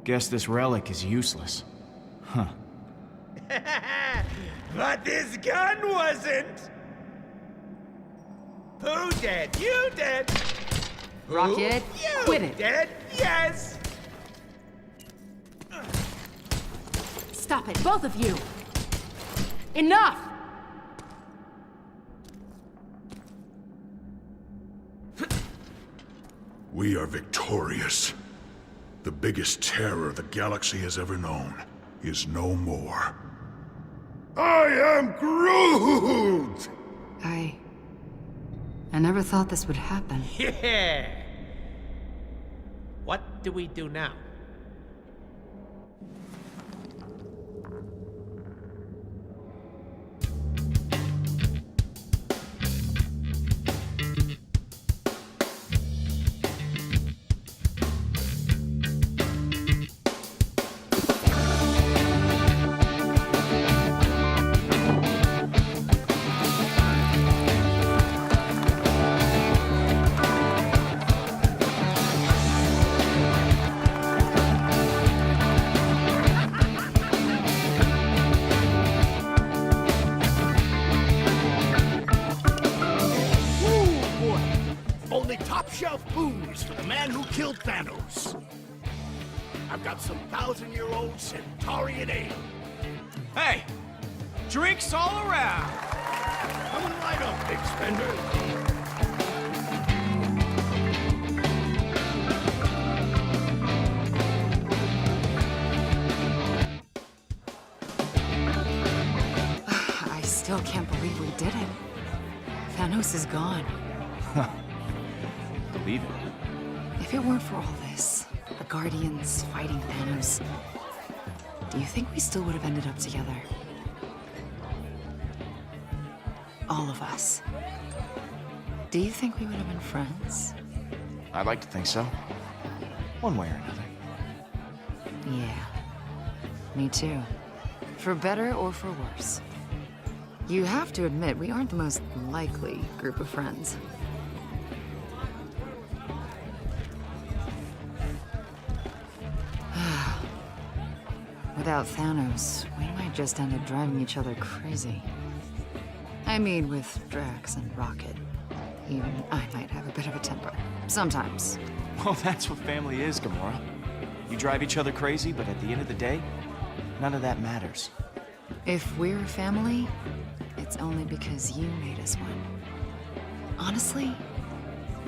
Guess this relic is useless. Huh. But this gun wasn't! Who did? You did! Rocket, You quit it. did? Yes! Stop it, both of you! Enough! We are victorious. The biggest terror the galaxy has ever known is no more. I am Groot! I never thought this would happen. Yeah! What do we do now? Only top-shelf booze for the man who killed Thanos. I've got some 1,000-year-old Centaurian ale. Hey! Drinks all around! Coming right up, big spender. I still can't believe we did it. Thanos is gone. Believe it. If it weren't for all this, the Guardians fighting Thanos, do you think we still would have ended up together? All of us. Do you think we would have been friends? I'd like to think so. One way or another. Yeah. Me too. For better or for worse. You have to admit, we aren't the most likely group of friends. Without Thanos, we might just end up driving each other crazy. I mean, with Drax and Rocket. Even I might have a bit of a temper. Sometimes. Well, that's what family is, Gamora. You drive each other crazy, but at the end of the day, none of that matters. If we're a family, it's only because you made us one. Honestly,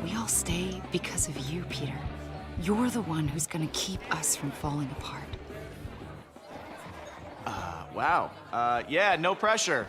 we all stay because of you, Peter. You're the one who's gonna keep us from falling apart. Wow. Yeah, no pressure.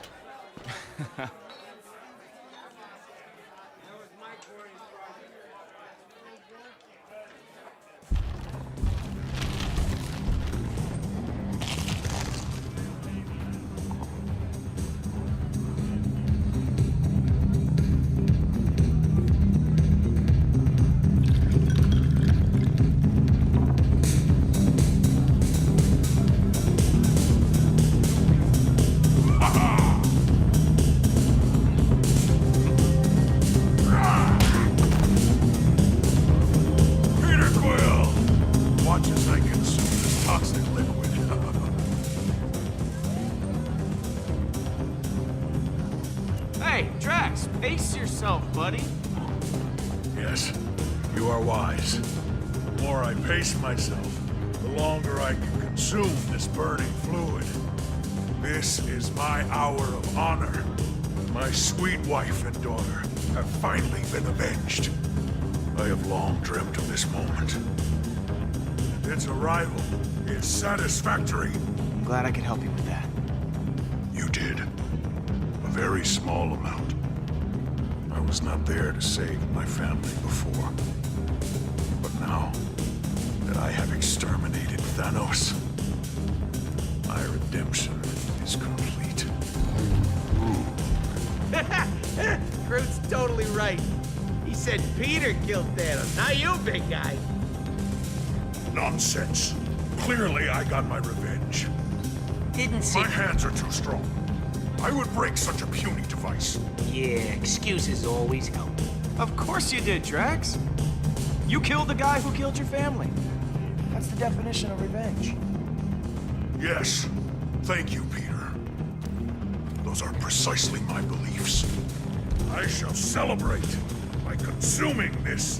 Hey, Drax, pace yourself, buddy. Yes, you are wise. The more I pace myself, the longer I can consume this burning fluid. This is my hour of honor. My sweet wife and daughter have finally been avenged. I have long dreamt of this moment. And its arrival is satisfactory. I'm glad I could help you with that. You did. A very small amount. I was not there to save my family before. But now that I have exterminated Thanos, my redemption is complete. Groot's totally right. He said Peter killed Thanos, not you, big guy. Nonsense. Clearly I got my revenge. Didn't see. My hands are too strong. I would break such a puny device. Yeah, excuses always help. Of course you did, Drax. You killed the guy who killed your family. That's the definition of revenge. Yes. Thank you, Peter. Those are precisely my beliefs. I shall celebrate by consuming this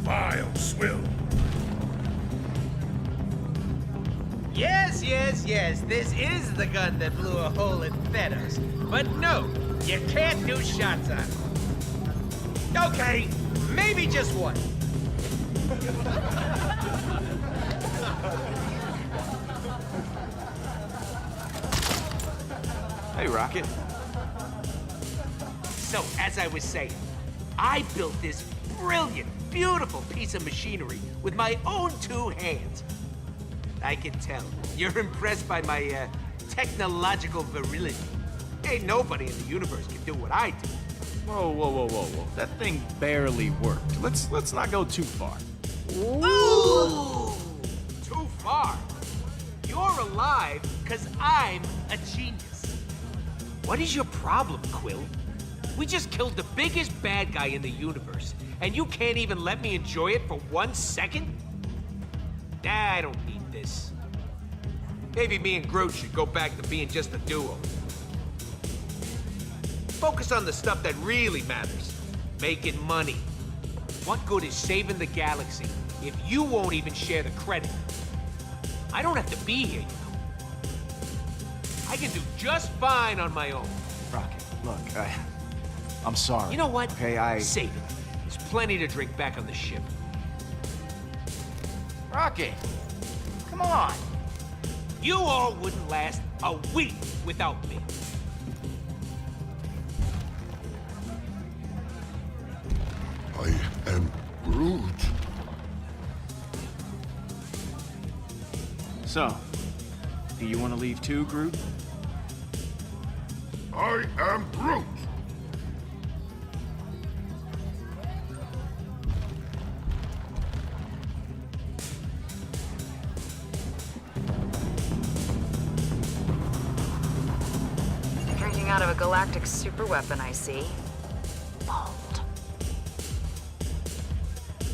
vile swill. Yes, yes, yes, this is the gun that blew a hole in Thanos. But no, you can't do shots on it. Okay, maybe just one. Hey, Rocket. So, as I was saying, I built this brilliant, beautiful piece of machinery with my own 2 hands. I can tell you're impressed by my technological virility. Ain't nobody in the universe can do what I do. Whoa, whoa, whoa, whoa, whoa. That thing barely worked. Let's not go too far. Ooh! Too far. You're alive because I'm a genius. What is your problem, Quill? We just killed the biggest bad guy in the universe, and you can't even let me enjoy it for 1 second? I don't need this. Maybe me and Groot should go back to being just a duo. Focus on the stuff that really matters. Making money. What good is saving the galaxy if you won't even share the credit? I don't have to be here, you know. I can do just fine on my own. Rocket, look, I'm sorry. You know what? Okay, Save it. There's plenty to drink back on the ship. Rocket! Come on! You all wouldn't last a week without me. I am Groot. So, do you want to leave too, Groot? I am Groot. Drinking out of a galactic superweapon, I see. Bold.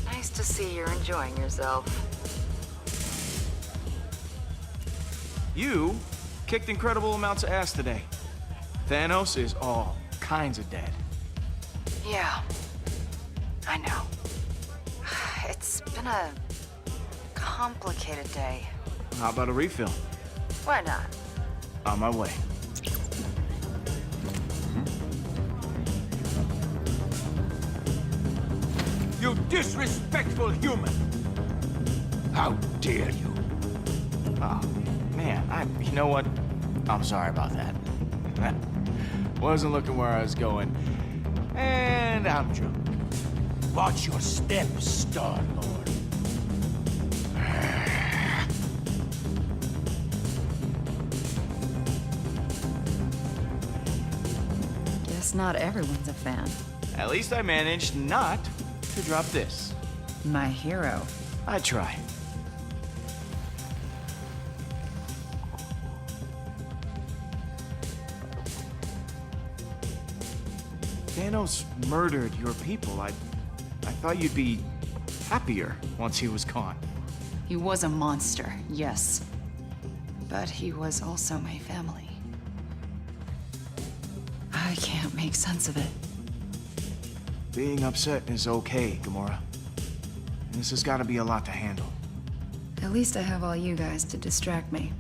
Nice to see you're enjoying yourself. You kicked incredible amounts of ass today. Thanos is all kinds of dead. Yeah, I know. It's been a complicated day. How about a refill? Why not? On my way. You disrespectful human! How dare you? Oh, man, you know what? I'm sorry about that. Wasn't looking where I was going. And I'm drunk. Watch your step, Star-Lord. Guess not everyone's a fan. At least I managed not to drop this. My hero. I try. Thanos murdered your people. I thought you'd be happier once he was gone. He was a monster, yes. But he was also my family. I can't make sense of it. Being upset is okay, Gamora. This has got to be a lot to handle. At least I have all you guys to distract me.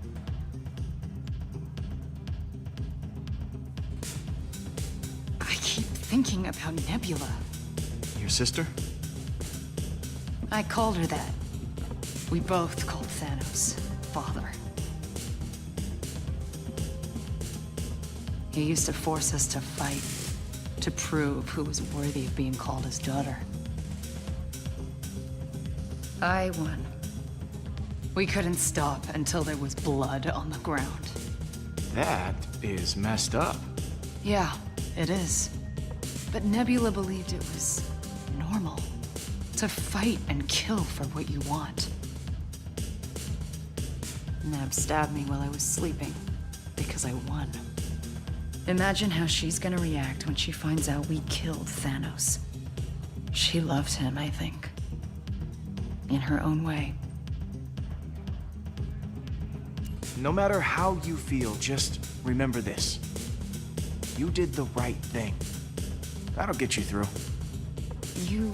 I keep thinking about Nebula. Your sister? I called her that. We both called Thanos father. He used to force us to fight, to prove who was worthy of being called his daughter. I won. We couldn't stop until there was blood on the ground. That is messed up. Yeah, it is. But Nebula believed it was normal. To fight and kill for what you want. Neb stabbed me while I was sleeping, because I won. Imagine how she's gonna react when she finds out we killed Thanos. She loved him, I think. In her own way. no matter how you feel, just remember this. You did the right thing. That'll get you through. You...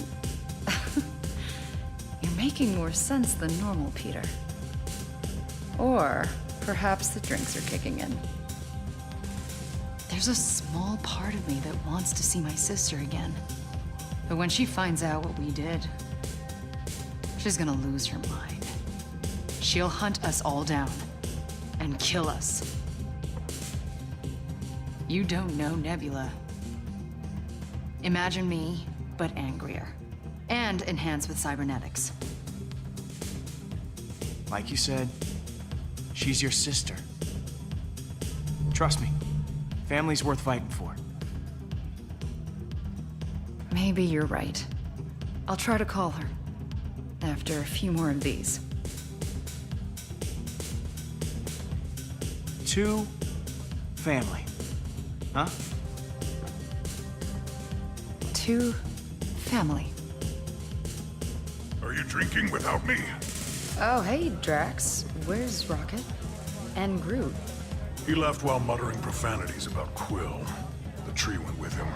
You're making more sense than normal, Peter. Or perhaps the drinks are kicking in. There's a small part of me that wants to see my sister again. But when she finds out what we did, she's gonna lose her mind. She'll hunt us all down and kill us. You don't know Nebula. Imagine me, but angrier. And enhanced with cybernetics. Like you said, she's your sister. Trust me, family's worth fighting for. Maybe you're right. I'll try to call her. After a few more of these. 2 family. Huh? 2 family. Are you drinking without me? Oh, hey, Drax. Where's Rocket? And Groot? He left while muttering profanities about Quill. The tree went with him.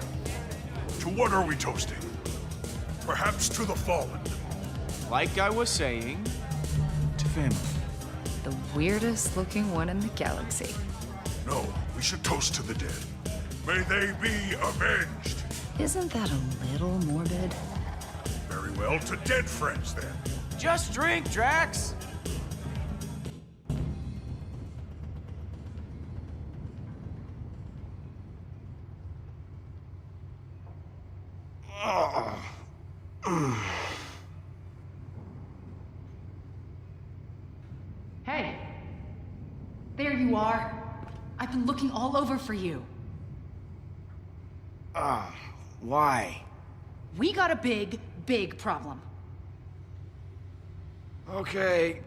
To what are we toasting? Perhaps to the fallen. Like I was saying, to family. The weirdest looking one in the galaxy. No, we should toast to the dead. May they be avenged. Isn't that a little morbid? Very well, to dead friends then. Just drink, Drax! Hey! There you are. I've been looking all over for you. Why? We got a big, big problem. Okay.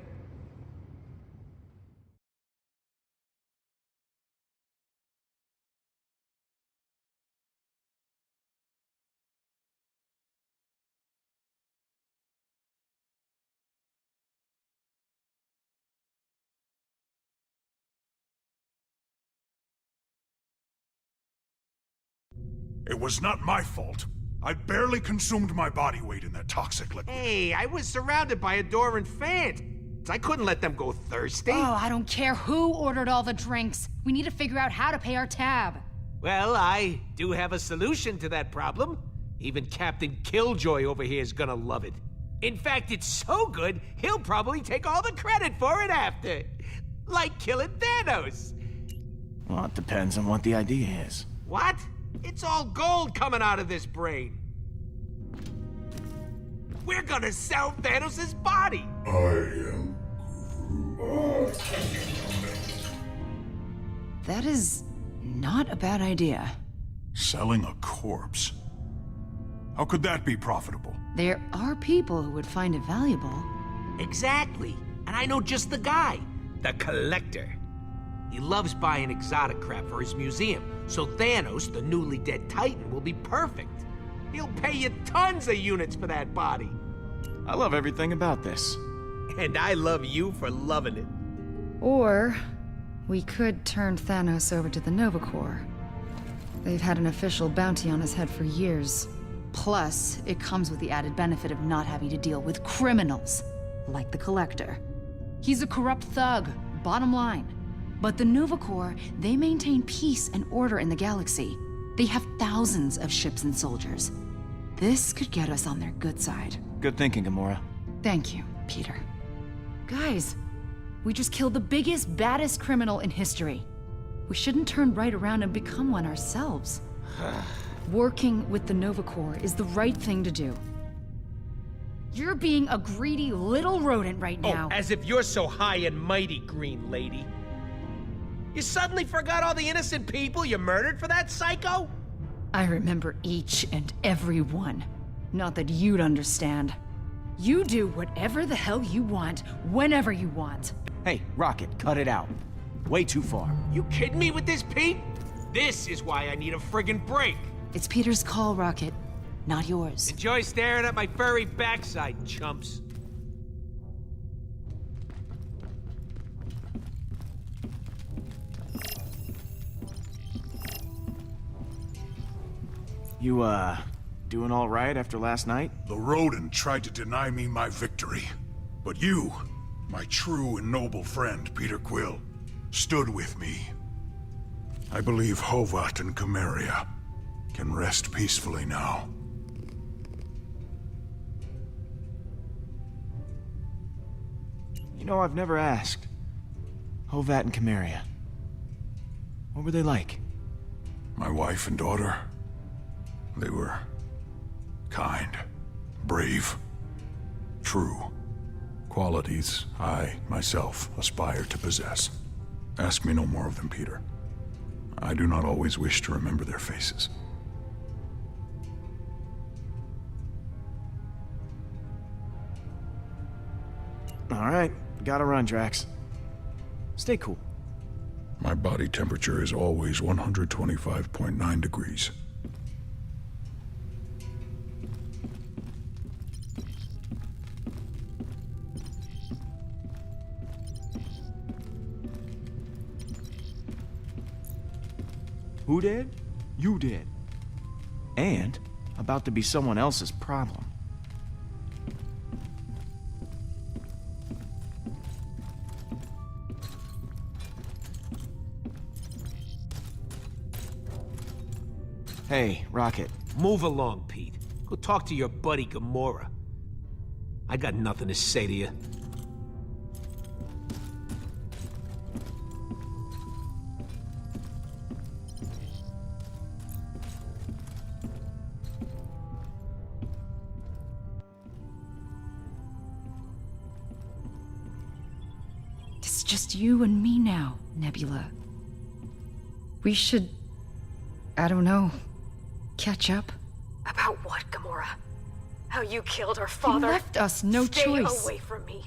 It was not my fault. I barely consumed my body weight in that toxic liquid. Hey, I was surrounded by adoring fans. I couldn't let them go thirsty. Oh, I don't care who ordered all the drinks. We need to figure out how to pay our tab. Well, I do have a solution to that problem. Even Captain Killjoy over here is gonna love it. In fact, it's so good, he'll probably take all the credit for it after. Like killing Thanos. Well, it depends on what the idea is. What? It's all gold coming out of this brain. We're gonna sell Thanos' body. I am Groot. That is not a bad idea. Selling a corpse? How could that be profitable? There are people who would find it valuable. Exactly. And I know just the guy. The Collector. He loves buying exotic crap for his museum, so Thanos, the newly dead Titan, will be perfect. He'll pay you tons of units for that body. I love everything about this. And I love you for loving it. Or we could turn Thanos over to the Nova Corps. They've had an official bounty on his head for years. Plus, it comes with the added benefit of not having to deal with criminals, like the Collector. He's a corrupt thug, bottom line. But the Nova Corps, they maintain peace and order in the galaxy. They have thousands of ships and soldiers. This could get us on their good side. Good thinking, Gamora. Thank you, Peter. Guys, we just killed the biggest, baddest criminal in history. We shouldn't turn right around and become one ourselves. Working with the Nova Corps is the right thing to do. You're being a greedy little rodent right now. Oh, as if you're so high and mighty, Green Lady. You suddenly forgot all the innocent people you murdered for that psycho? I remember each and every one. Not that you'd understand. You do whatever the hell you want, whenever you want. Hey, Rocket, cut it out. Way too far. You kidding me with this, Pete? This is why I need a friggin' break. It's Peter's call, Rocket, not yours. Enjoy staring at my furry backside, chumps. You, doing all right after last night? The Rodent tried to deny me my victory. But you, my true and noble friend, Peter Quill, stood with me. I believe Hovat and Camarilla can rest peacefully now. You know, I've never asked. Hovat and Camarilla. What were they like? My wife and daughter, they were kind, brave, true. Qualities I, myself, aspire to possess. Ask me no more of them, Peter. I do not always wish to remember their faces. All right, gotta run, Drax. Stay cool. My body temperature is always 125.9 degrees. Who did? You did. And about to be someone else's problem. Hey, Rocket. Move along, Pete. Go talk to your buddy Gamora. I got nothing to say to you. It's just you and me now, Nebula. We should... I don't know... catch up? About what, Gamora? How you killed our father? You left us no Stay choice. away from me.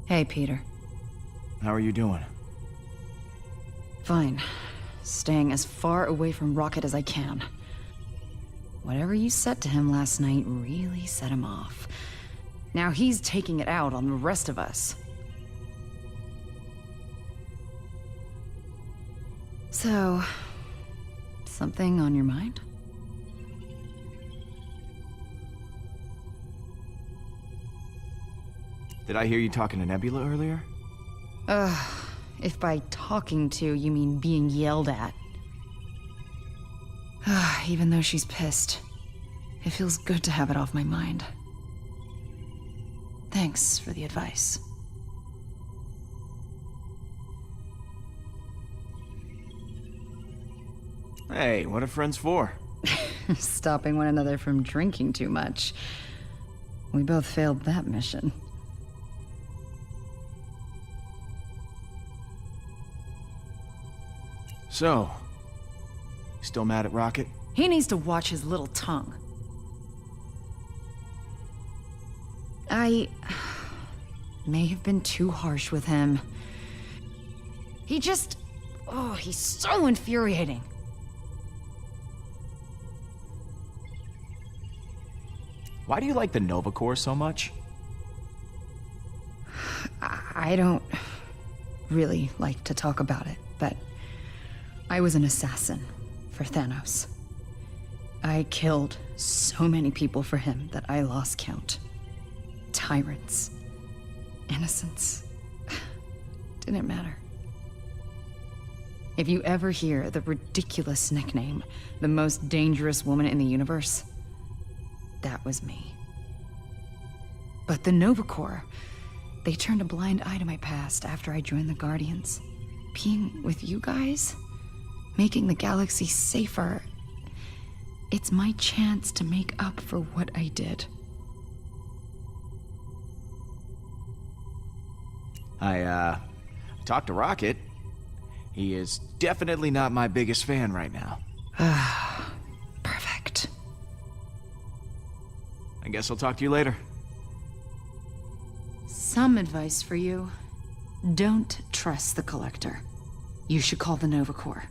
Hey, Peter. How are you doing? Fine. Staying as far away from Rocket as I can. Whatever you said to him last night really set him off. Now he's taking it out on the rest of us. So, something on your mind? Did I hear you talking to Nebula earlier? If by talking to you mean being yelled at. Even though she's pissed, it feels good to have it off my mind. Thanks for the advice. Hey, what are friends for? Stopping one another from drinking too much. We both failed that mission. So, still mad at Rocket? He needs to watch his little tongue. I may have been too harsh with him. He just... oh, he's so infuriating. Why do you like the Nova Corps so much? I don't really like to talk about it, but I was an assassin for Thanos. I killed so many people for him that I lost count. Tyrants. Innocents. Didn't matter. If you ever hear the ridiculous nickname, the most dangerous woman in the universe, that was me. But the Nova Corps, they turned a blind eye to my past after I joined the Guardians. Being with you guys, making the galaxy safer, it's my chance to make up for what I did. I talked to Rocket. He is definitely not my biggest fan right now. Perfect. I guess I'll talk to you later. Some advice for you. Don't trust the Collector. You should call the Nova Corps.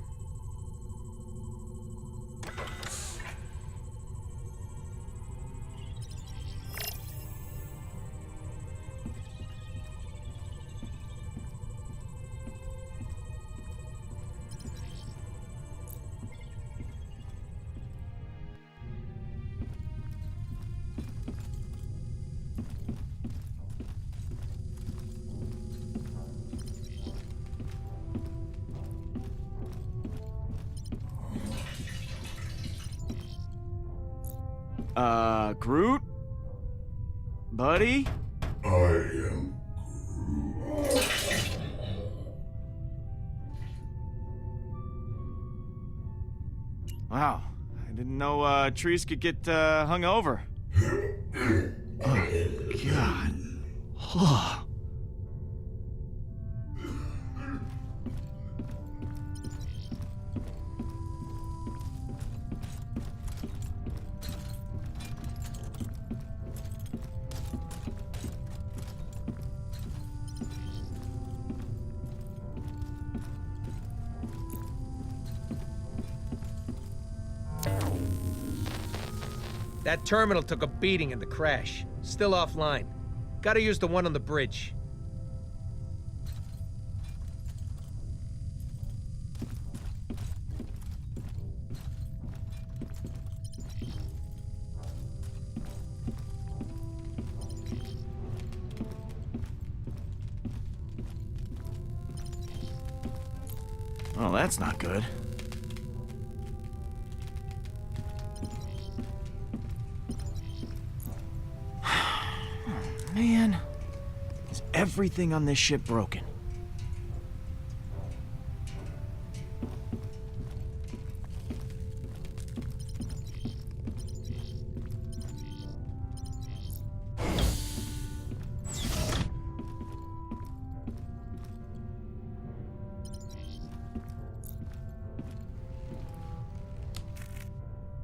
Groot? Buddy? I am Wow, I didn't know trees could get hung over. Oh, God. Oh. That terminal took a beating in the crash. Still offline. Gotta use the one on the bridge. Well, that's not good. Man, is everything on this ship broken?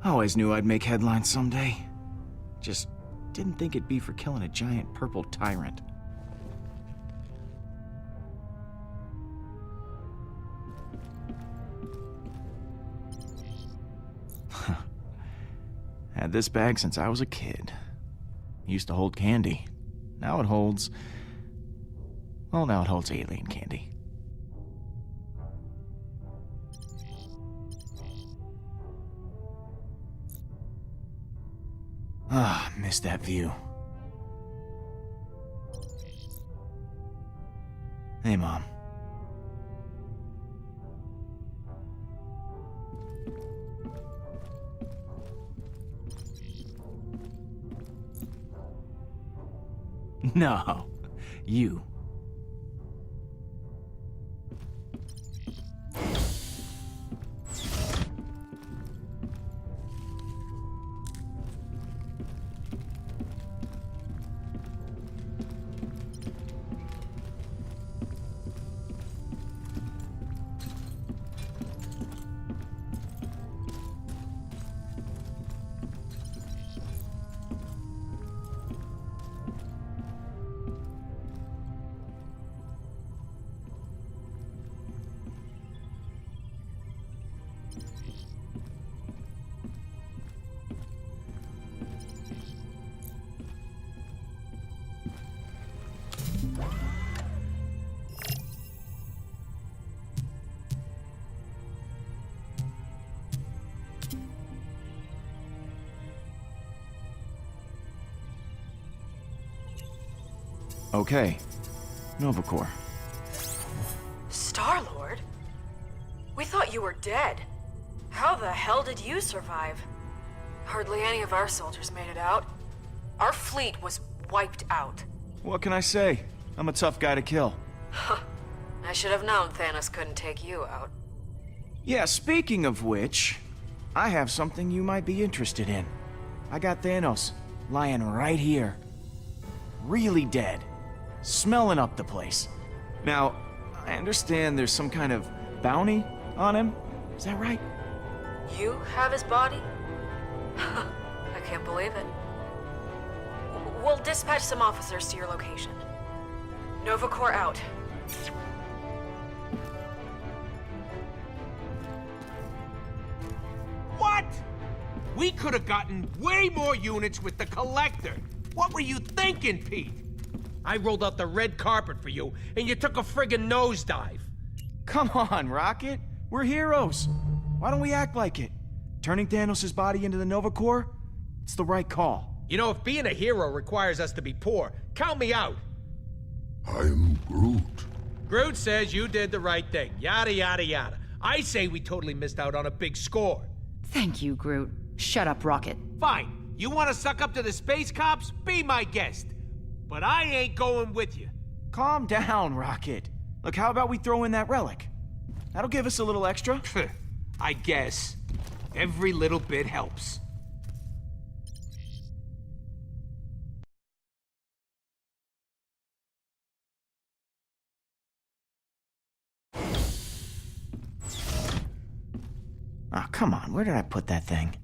I always knew I'd make headlines someday. Just didn't think it'd be for killing a giant purple tyrant. Had this bag since I was a kid. Used to hold candy. Now it holds... well, now it holds alien candy. Ah, missed that view. Hey, Mom. No, you. Okay, Nova Corps. Star-Lord? We thought you were dead. How the hell did you survive? Hardly any of our soldiers made it out. Our fleet was wiped out. What can I say? I'm a tough guy to kill. I should have known Thanos couldn't take you out. Yeah, speaking of which, I have something you might be interested in. I got Thanos lying right here. Really dead. Smelling up the place. Now, I understand there's some kind of bounty on him. Is that right? You have his body? I can't believe it. We'll dispatch some officers to your location. Nova Corps out. What? We could have gotten way more units with the Collector. What were you thinking, Pete? I rolled out the red carpet for you, and you took a friggin' nosedive. Come on, Rocket. We're heroes. Why don't we act like it? Turning Thanos' body into the Nova Corps? It's the right call. You know, if being a hero requires us to be poor, count me out. I'm Groot. Groot says you did the right thing. Yada, yada, yada. I say we totally missed out on a big score. Thank you, Groot. Shut up, Rocket. Fine. You want to suck up to the space cops? Be my guest. But I ain't going with you. Calm down, Rocket. Look, how about we throw in that relic? That'll give us a little extra. I guess. Every little bit helps. Oh, come on, where did I put that thing?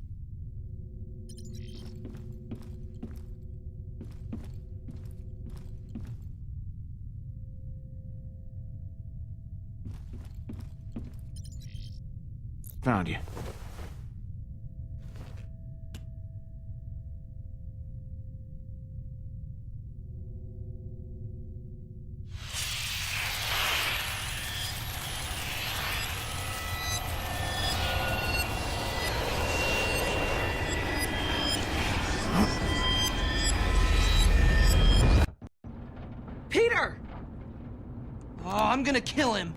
Found you. Peter! Oh, I'm gonna kill him.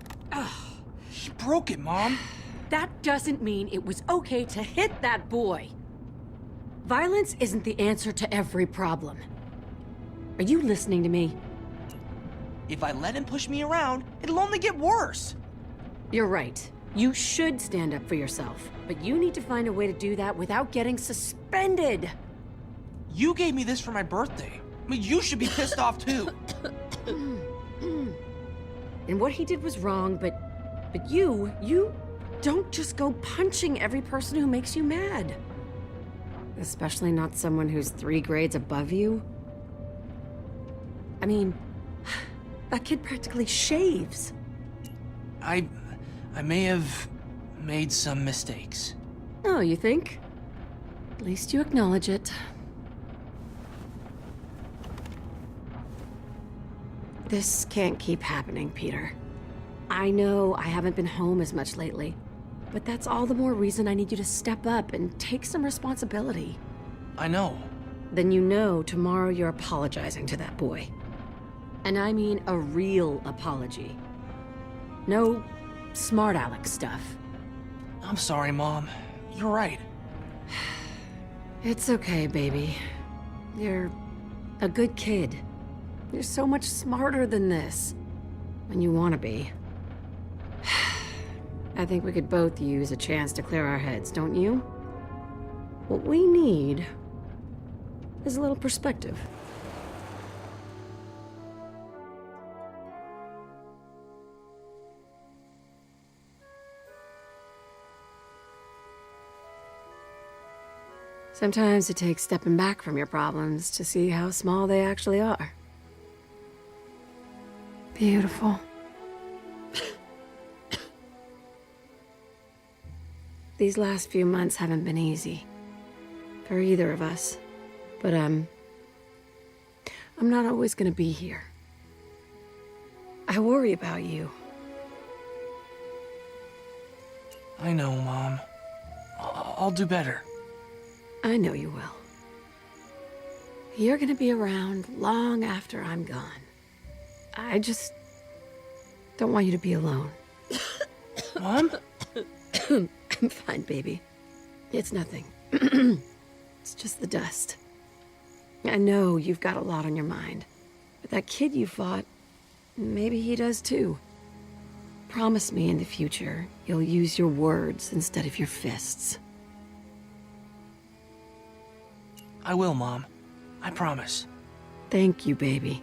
He broke it, Mom. That doesn't mean it was okay to hit that boy. Violence isn't the answer to every problem. Are you listening to me? If I let him push me around, it'll only get worse. You're right. You should stand up for yourself. But you need to find a way to do that without getting suspended. You gave me this for my birthday. I mean, you should be pissed off too. And what he did was wrong, but you don't just go punching every person who makes you mad. Especially not someone who's 3 grades above you. I mean, that kid practically shaves. I may have made some mistakes. Oh, you think? At least you acknowledge it. This can't keep happening, Peter. I know I haven't been home as much lately, but that's all the more reason I need you to step up and take some responsibility. I know. Then you know tomorrow you're apologizing to that boy. And I mean a real apology. No smart aleck stuff. I'm sorry, Mom. You're right. It's okay, baby. You're a good kid. You're so much smarter than this. And you want to be. I think we could both use a chance to clear our heads, don't you? What we need is a little perspective. Sometimes it takes stepping back from your problems to see how small they actually are. Beautiful. These last few months haven't been easy. For either of us. But, I'm not always gonna be here. I worry about you. I know, Mom. I'll do better. I know you will. You're gonna be around long after I'm gone. I just don't want you to be alone. Mom? I'm fine, baby. It's nothing. It's just the dust. I know you've got a lot on your mind. But that kid you fought, maybe he does too. Promise me in the future you'll use your words instead of your fists. I will, Mom. I promise. Thank you, baby.